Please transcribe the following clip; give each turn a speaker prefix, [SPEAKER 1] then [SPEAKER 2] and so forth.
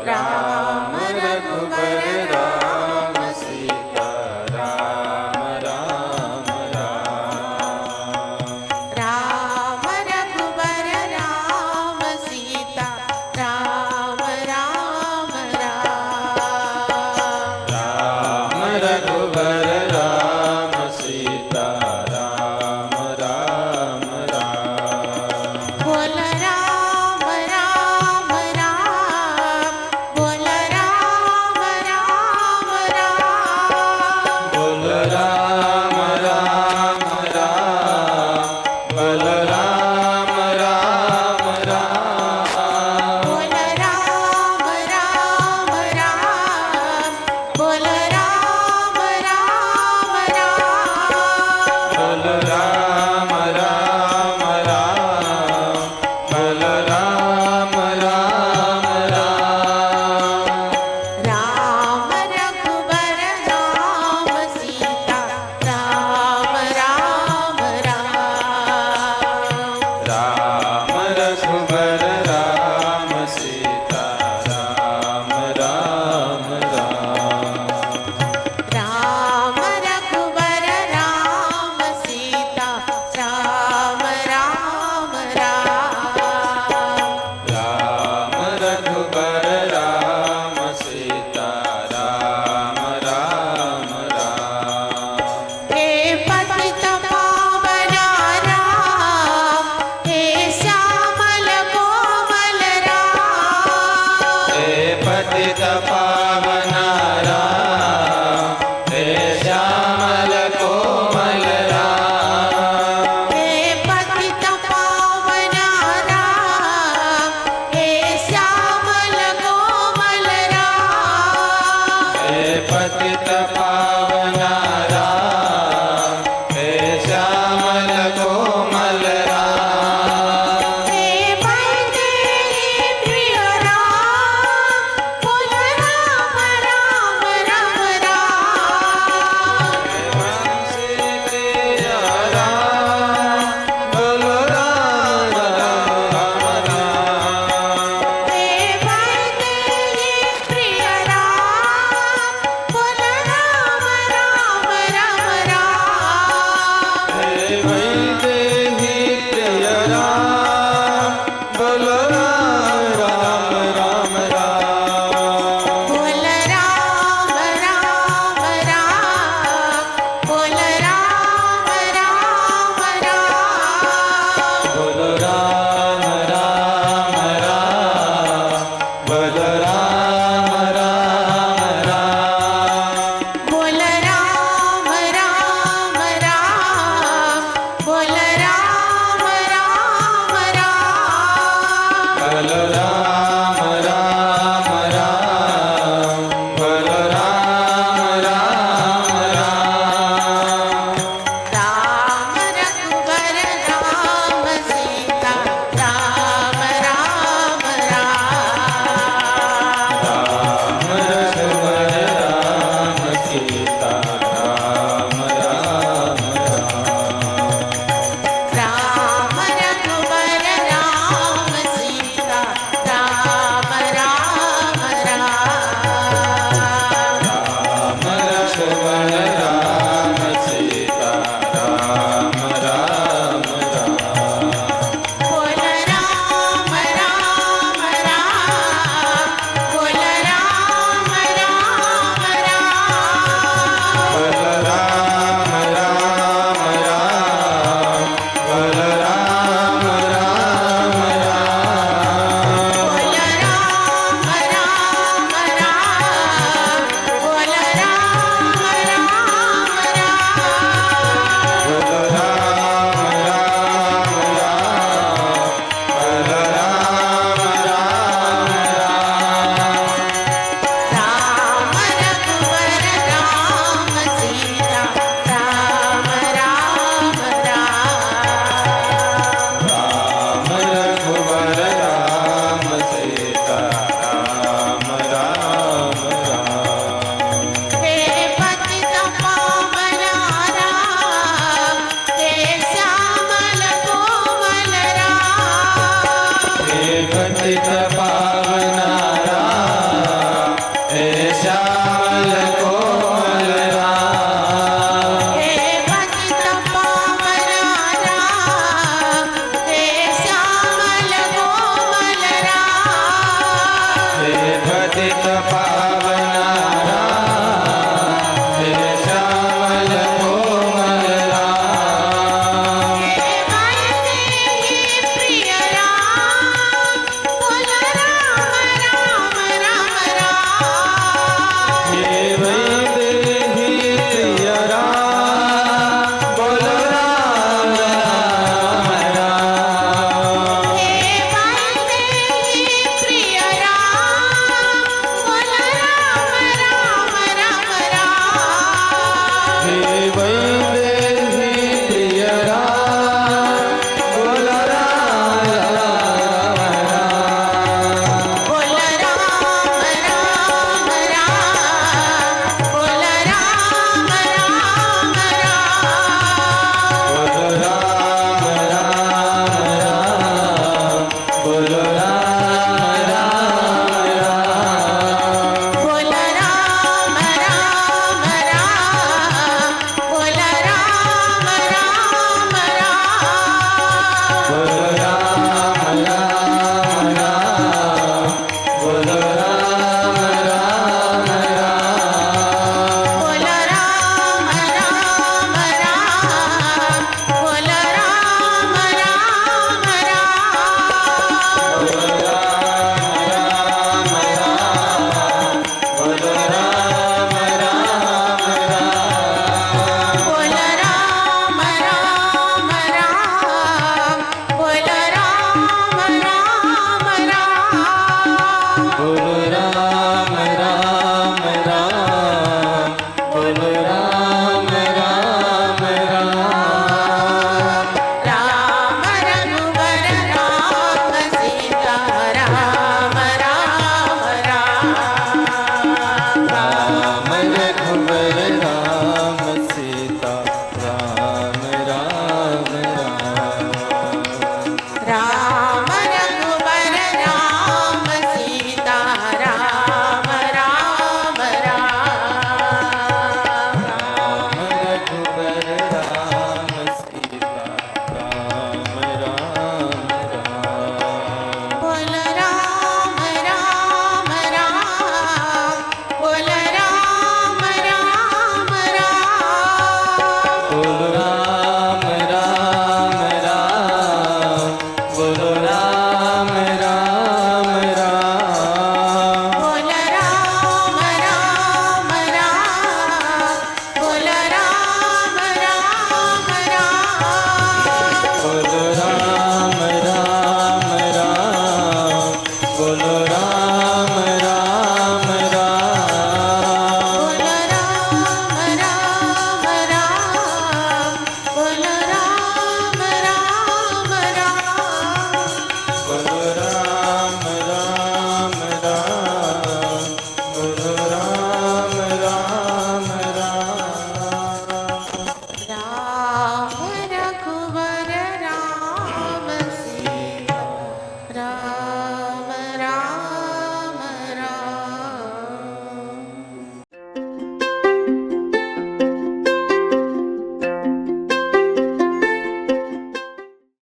[SPEAKER 1] राम रघुबर राम सीता राम राम राम। राम रघुबर राम सीता राम राम राम। राम रघुबर राम सीता राम राम राम। बोल राम राम राम, बोल राम राम राम। बोल राम राम राम, बोल राम राम राम। बोल राम राम राम, बोल राम राम राम। बोल राम राम राम, बोल राम राम राम। राम रघुबर राम सीता राम राम राम। राम रघुबर राम सीता राम राम राम। राम रघुबर राम सीता राम राम राम। राम रघुबर राम सीता राम राम राम। हे पतित पावना राम, हे श्यामल कोमल राम। हे पतित पावना राम, हे श्यामल कोमल राम। हे पतित पावना राम, हे श्यामल कोमल राम। हे पतित पावना राम, हे श्यामल कोमल राम। हे वैदेही प्रिय राम, बोल राम राम પતિત પાવન